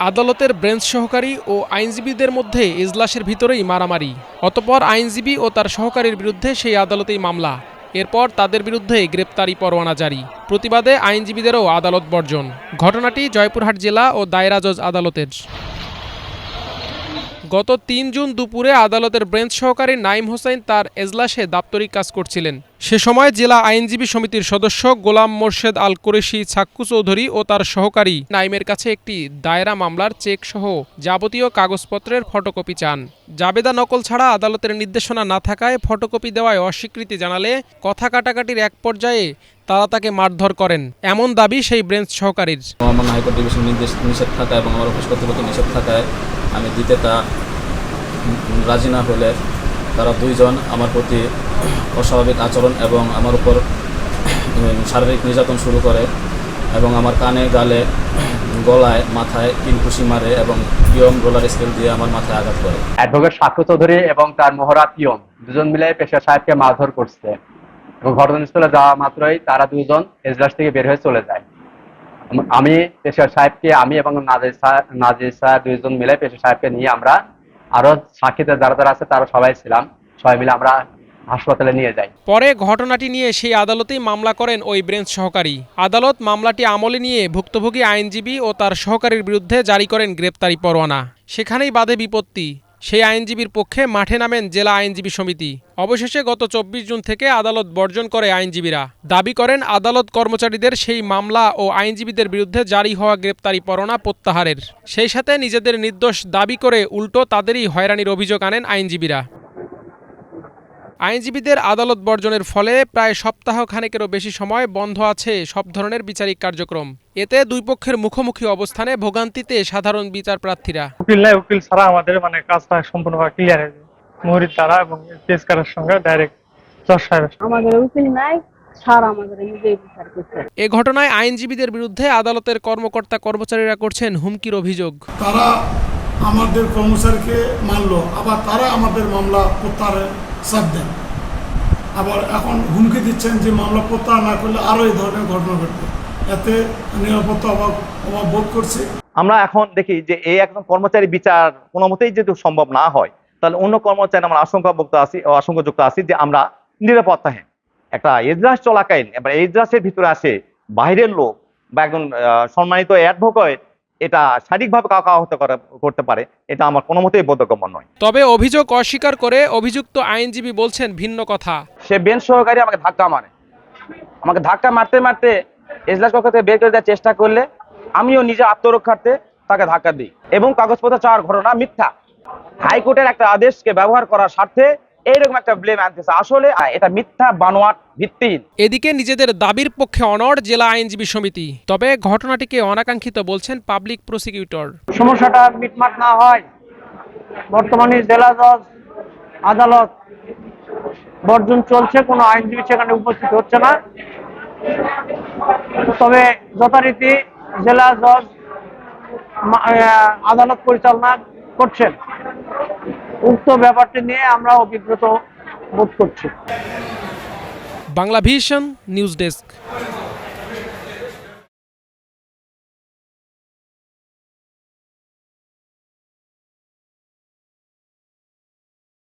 আদালতের ব্রেঞ্চ সহকারী ও আইনজীবীদের মধ্যে এজলাসের ভিতরেই মারামারি। অতঃপর আইনজীবী ও তার সহকারীর বিরুদ্ধে সেই আদালতেই মামলা। এরপর তাদের বিরুদ্ধে গ্রেপ্তারি পরোয়ানা জারি। প্রতিবাদে আইনজীবীদেরও আদালত বর্জন। ঘটনাটি জয়পুরহাট জেলা ও দায়রা জজ আদালতের। গত ৩ জুন দুপুরে আদালতের ব্রেঞ্চ সহকারী নাইম হোসেন তার এজলাসে দাপ্তরিক কাজ করছিলেন। সে সময় জেলা আইনজীবী সমিতির সদস্য গোলাম মোর্শেদ আল কুরেশি ছাক্কু চৌধুরী ও তার সহকারী নাইমের কাছে একটি দায়রা মামলার চেক সহ যাবতীয় কাগজপত্রের ফটোকপি চান। জাবেদা নকল ছাড়া আদালতের নির্দেশনা না থাকায় ফটোকপি দেওয়ায় অস্বীকৃতি জানালে কথা কাটাকাটির এক পর্যায়ে তারা তাকে মারধর করেন, এমন দাবি সেই ব্রেঞ্চ সহকারীর। হাইকোর্ট ডিভিশন নিষেধ থাকায় এবং আমার অফিস কর্তৃপক্ষ নিষেধ থাকায় আমি দিতে তা রাজি না হলে তারা দুইজন আমার প্রতি অস্বাভাবিক আচরণ এবং আমার উপর শারীরিক নির্যাতন শুরু করে এবং আমার কানে, গালে, গলায়, মাথায় কিলকুশি মারে এবং পিয়ম রোলার স্কেল দিয়ে আমার মাথায় আঘাত করে। অ্যাডভোকেট সাক্ষ্য চৌধুরী এবং তার মোহরা পিয়ম দুজন মিলে পেশার সাহেবকে মারধর করছে এবং ঘটনাস্থলে যাওয়া মাত্রই তারা দুজন এজলাস থেকে বের হয়ে চলে যায়। আমি পেশার সাহেবকে, আমি এবং নাজির সাহেব দুইজন মিলে পেশার সাহেবকে নিয়ে আমরা আরো সাক্ষীতে যারা আছে তারা সবাই ছিলাম, সবাই মিলে আমরা হাসপাতালে নিয়ে যাই। পরে ঘটনাটি নিয়ে সেই আদালতেই মামলা করেন ওই ব্রেঞ্চ সহকারী। আদালত মামলাটি আমলে নিয়ে ভুক্তভোগী আইনজীবী ও তার সহকারীর বিরুদ্ধে জারি করেন গ্রেপ্তারি পরোয়ানা। সেখানেই বাধে বিপত্তি। সেই আইনজীবীর পক্ষে মাঠে নামেন জেলা আইনজীবী সমিতি। অবশেষে গত ২৪ জুন থেকে আদালত বর্জন করে আইনজীবীরা। দাবি করেন আদালত কর্মচারীদের সেই মামলা ও আইনজীবীদের বিরুদ্ধে জারি হওয়া গ্রেপ্তারি পরোয়ানা প্রত্যাহারের। সেই সাথে নিজেদের নির্দোষ দাবি করে উল্টো তাদেরই হয়রানির অভিযোগ আনেন আইনজীবীরা। আইনজীবীদের আদালত বর্জনের ফলে প্রায় সপ্তাহ খানেকেরও বেশি সময় বন্ধ আছে সব ধরনের বিচারিক কার্যক্রম। এতে দুই পক্ষের মুখোমুখি অবস্থানে ভোগান্তিতে সাধারণ বিচার প্রার্থীরা। উকিল ছাড়া আমাদের কাজটা সম্পূর্ণভাবে ক্লিয়ার হয়ে যায় মুহুরির দ্বারা এবং কেস কারের সঙ্গে ডাইরেক্ট জজ সাহেব। আমাদের উকিল নাই, স্যার আমাদের নিজেই বিচার করছে। এ ঘটনায় আইনজীবীদের বিরুদ্ধে আদালতের কর্মকর্তা কর্মচারীরা করছেন হুমকির অভিযোগ। তারা আমাদের কর্মচারীকে মানলো, আবার তারা আমাদের মামলা প্রত্যাহারের চাপ দেন, আবার এখন হুমকি দিচ্ছেন যে মামলা প্রত্যাহার না করলে আরো এই ধরনের ঘটনা ঘটবে। এতে নিরাপত্তা অভাব বোধ করছি। আমরা এখন দেখি যে এই একজন কর্মচারী বিচার কোনো মতেই যদি সম্ভব না হয়, তাহলে অন্য কর্মচারী আমরা আশঙ্কাযুক্ত আছি যে আমরা নিরাপত্তাহীন। একটা এজলাস চলাকালীন এবার এজলাসের ভিতরে আসে বাইরের লোক বা একজন সম্মানিত অ্যাডভোকেট এটা শারীরিকভাবে কাউকে করতে পারে, এটা আমার কোনো মতেই বোধগম্য নয়। তবে অভিযোগ অস্বীকার করে অভিযুক্ত আইনজীবী বলছেন ভিন্ন কথা। সে বেঞ্চ সহকারী আমাকে ধাক্কা মারতে মারতে এজলাস কক্ষ থেকে বের করে দেওয়ার চেষ্টা করলে আমিও নিজে আত্মরক্ষার্থে তাকে ধাক্কা দিই এবং কাগজপত্র চাওয়ার ঘটনা মিথ্যা। হাইকোর্টের একটা আদেশকে ব্যবহার করার স্বার্থে এইরকম একটা ব্লেম আনতেছে, আসলে এটা মিথ্যা, বানোয়াট, ভিত্তিহীন। এদিকে নিজেদের দাবির পক্ষে অনড় জেলা আইনজীবী সমিতি। তবে ঘটনাটিকে অনাকাঙ্ক্ষিত বলছেন পাবলিক প্রসিকিউটর। সমস্যাটা মিটমাট না হয় বর্তমানে জেলা জজ আদালত বর্জন চলছে, কোনো আইনজীবী সেখানে উপস্থিত হচ্ছে না। তবে যথারীতি জেলা জজ আদালত পরিচালনা করছেন। উক্ত ব্যাপারটি নিয়ে আমরা অভিজ্ঞতা বোধ করছি। Bangla vision news desk.